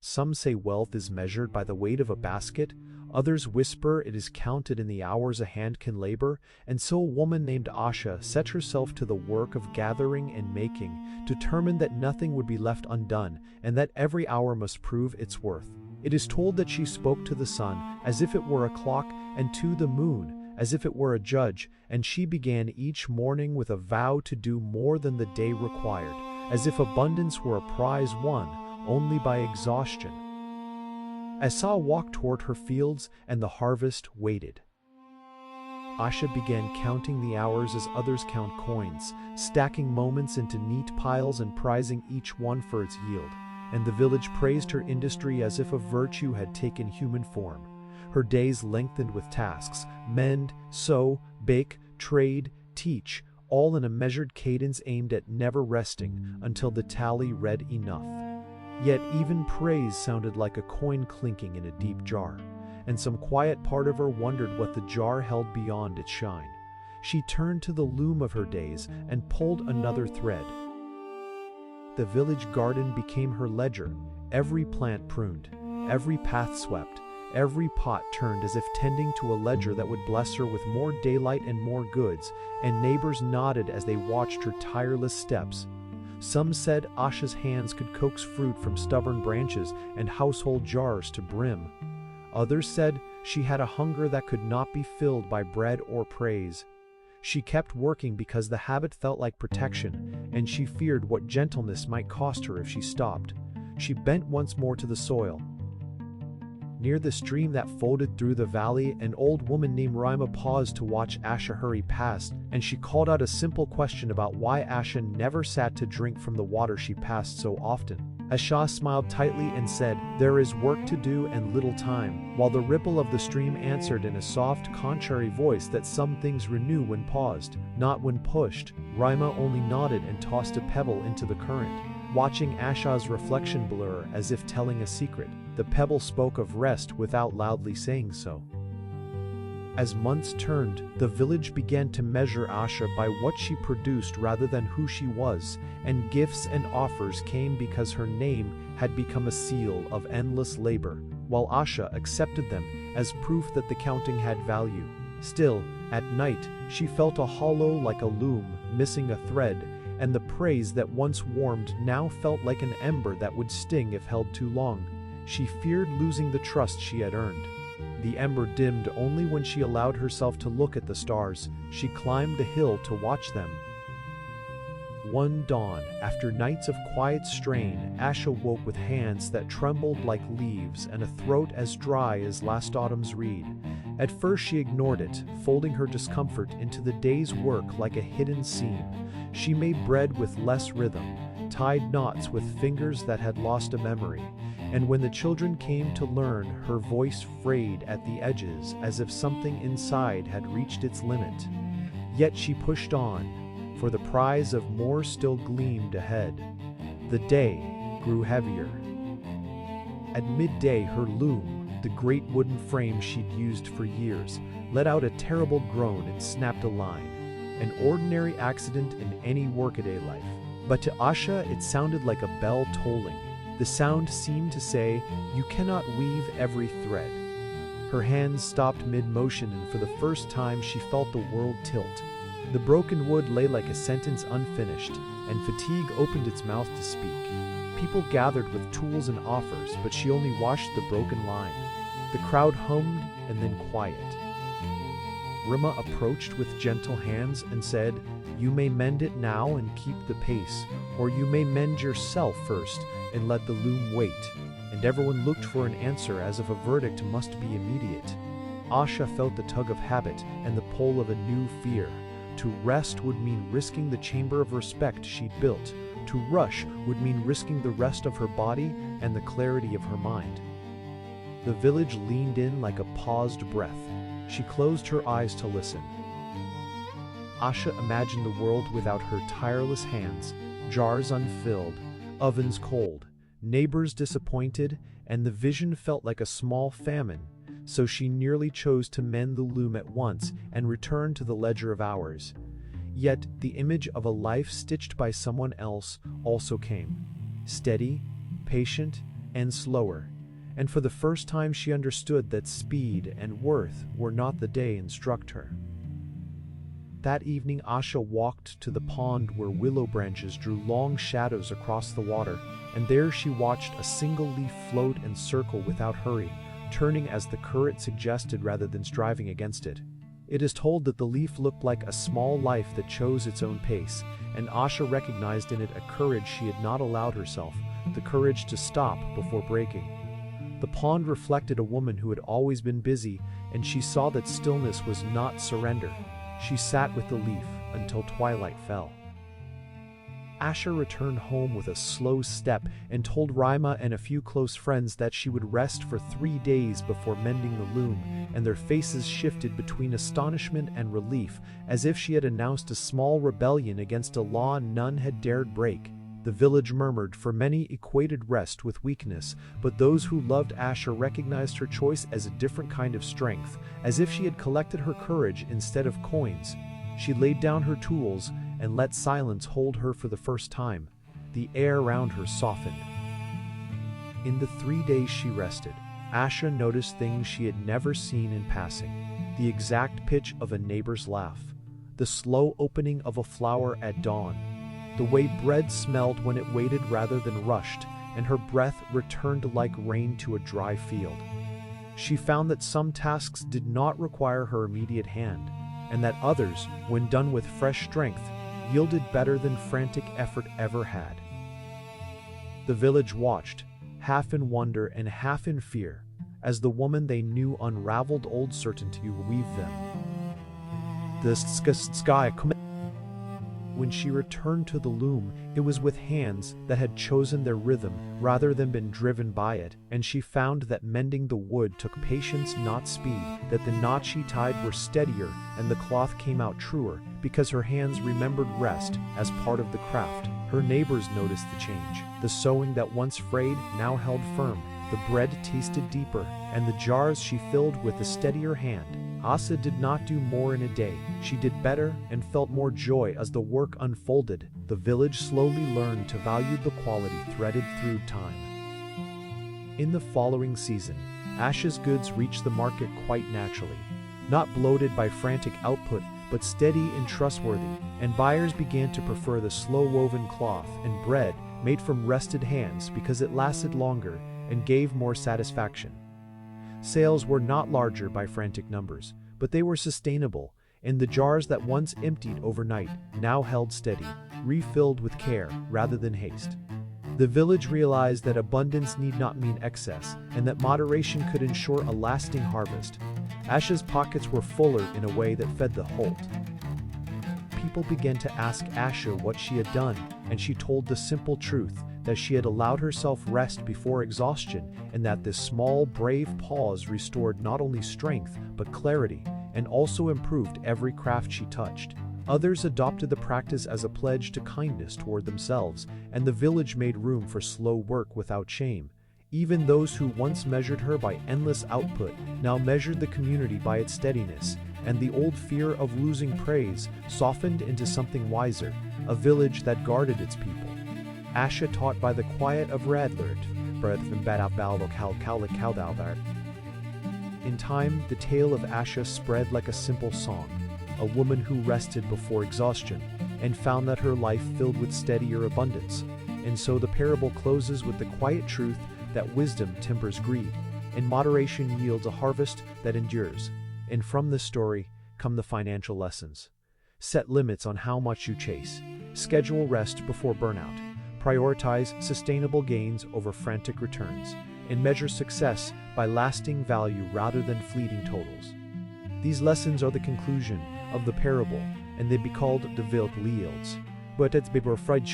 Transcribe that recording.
Some say wealth is measured by the weight of a basket, others whisper it is counted in the hours a hand can labor, and so a woman named Asha set herself to the work of gathering and making, determined that nothing would be left undone, and that every hour must prove its worth. It is told that she spoke to the sun as if it were a clock, and to the moon as if it were a judge, and she began each morning with a vow to do more than the day required, as if abundance were a prize won only by exhaustion. Asha walked toward her fields, and the harvest waited. Asha began counting the hours as others count coins, stacking moments into neat piles and prizing each one for its yield. And the village praised her industry as if a virtue had taken human form. Her days lengthened with tasks: mend, sew, bake, trade, teach, all in a measured cadence aimed at never resting until the tally read enough. Yet even praise sounded like a coin clinking in a deep jar, and some quiet part of her wondered what the jar held beyond its shine. She turned to the loom of her days and pulled another thread. The village garden became her ledger, every plant pruned, every path swept, every pot turned as if tending to a ledger that would bless her with more daylight and more goods, and neighbors nodded as they watched her tireless steps. Some said Asha's hands could coax fruit from stubborn branches and household jars to brim. Others said she had a hunger that could not be filled by bread or praise. She kept working because the habit felt like protection, and she feared what gentleness might cost her if she stopped. She bent once more to the soil. Near the stream that folded through the valley, an old woman named Rima paused to watch Asha hurry past, and she called out a simple question about why Asha never sat to drink from the water she passed so often. Asha smiled tightly and said, "There is work to do and little time," while the ripple of the stream answered in a soft, contrary voice that some things renew when paused, not when pushed. Rima only nodded and tossed a pebble into the current, watching Asha's reflection blur as if telling a secret. The pebble spoke of rest without loudly saying so. As months turned, the village began to measure Asha by what she produced rather than who she was, and gifts and offers came because her name had become a seal of endless labor, while Asha accepted them as proof that the counting had value. Still, at night, she felt a hollow like a loom, missing a thread, and the praise that once warmed now felt like an ember that would sting if held too long. She feared losing the trust she had earned. The ember dimmed only when she allowed herself to look at the stars. She climbed the hill to watch them. One dawn, after nights of quiet strain, Asha woke with hands that trembled like leaves and a throat as dry as last autumn's reed. At first she ignored it, folding her discomfort into the day's work like a hidden seam. She made bread with less rhythm, tied knots with fingers that had lost a memory, and when the children came to learn, her voice frayed at the edges as if something inside had reached its limit. Yet she pushed on, for the prize of more still gleamed ahead. The day grew heavier. At midday, her loom, the great wooden frame she'd used for years, let out a terrible groan and snapped a line, an ordinary accident in any workaday life. But to Asha it sounded like a bell tolling. The sound seemed to say, "You cannot weave every thread." Her hands stopped mid-motion, and for the first time she felt the world tilt. The broken wood lay like a sentence unfinished, and fatigue opened its mouth to speak. People gathered with tools and offers, but she only washed the broken line. The crowd hummed and then quiet. Rima approached with gentle hands and said, "You may mend it now and keep the pace, or you may mend yourself first and let the loom wait." And everyone looked for an answer as if a verdict must be immediate. Asha felt the tug of habit and the pull of a new fear. To rest would mean risking the chamber of respect she'd built. To rush would mean risking the rest of her body and the clarity of her mind. The village leaned in like a paused breath. She closed her eyes to listen. Asha imagined the world without her tireless hands, jars unfilled, ovens cold, neighbors disappointed, and the vision felt like a small famine, so she nearly chose to mend the loom at once and return to the ledger of hours. Yet the image of a life stitched by someone else also came, steady, patient, and slower. And for the first time she understood that speed and worth were not the day instruct her. That evening Asha walked to the pond where willow branches drew long shadows across the water, and there she watched a single leaf float and circle without hurry, turning as the current suggested rather than striving against it. It is told that the leaf looked like a small life that chose its own pace, and Asha recognized in it a courage she had not allowed herself, the courage to stop before breaking. The pond reflected a woman who had always been busy, and she saw that stillness was not surrender. She sat with the leaf until twilight fell. Asha returned home with a slow step and told Rima and a few close friends that she would rest for 3 days before mending the loom, and their faces shifted between astonishment and relief, as if she had announced a small rebellion against a law none had dared break. The village murmured, for many equated rest with weakness, but those who loved Asha recognized her choice as a different kind of strength, as if she had collected her courage instead of coins. She laid down her tools and let silence hold her for the first time. The air around her softened. In the 3 days she rested, Asha noticed things she had never seen in passing: the exact pitch of a neighbor's laugh, the slow opening of a flower at dawn, the way bread smelled when it waited rather than rushed, and her breath returned like rain to a dry field. She found that some tasks did not require her immediate hand, and that others, when done with fresh strength, yielded better than frantic effort ever had. The village watched, half in wonder and half in fear, as the woman they knew unraveled old certainty to weave them. The sky. When she returned to the loom, it was with hands that had chosen their rhythm rather than been driven by it, and she found that mending the wood took patience, not speed, that the knots she tied were steadier and the cloth came out truer, because her hands remembered rest as part of the craft. Her neighbors noticed the change. The sewing that once frayed now held firm, the bread tasted deeper, and the jars she filled with a steadier hand. Asha did not do more in a day. She did better and felt more joy as the work unfolded. The village slowly learned to value the quality threaded through time. In the following season, Asha's goods reached the market quite naturally, not bloated by frantic output, but steady and trustworthy, and buyers began to prefer the slow-woven cloth and bread made from rested hands because it lasted longer and gave more satisfaction. Sales were not larger by frantic numbers, but they were sustainable, and the jars that once emptied overnight now held steady, refilled with care rather than haste. The village realized that abundance need not mean excess, and that moderation could ensure a lasting harvest. Asha's pockets were fuller in a way that fed the whole. People began to ask Asha what she had done, and she told the simple truth that she had allowed herself rest before exhaustion, and that this small, brave pause restored not only strength but clarity, and also improved every craft she touched. Others adopted the practice as a pledge to kindness toward themselves, and the village made room for slow work without shame. Even those who once measured her by endless output now measured the community by its steadiness, and the old fear of losing praise softened into something wiser, a village that guarded its people. Asha taught by the quiet of Radlert, in time, the tale of Asha spread like a simple song, a woman who rested before exhaustion, and found that her life filled with steadier abundance. And so the parable closes with the quiet truth that wisdom tempers greed, and moderation yields a harvest that endures. And from this story come the financial lessons. Set limits on how much you chase. Schedule rest before burnout. Prioritize sustainable gains over frantic returns, and measure success by lasting value rather than fleeting totals. These lessons are the conclusion of the parable, and they be called de wild yields. But it's before Fried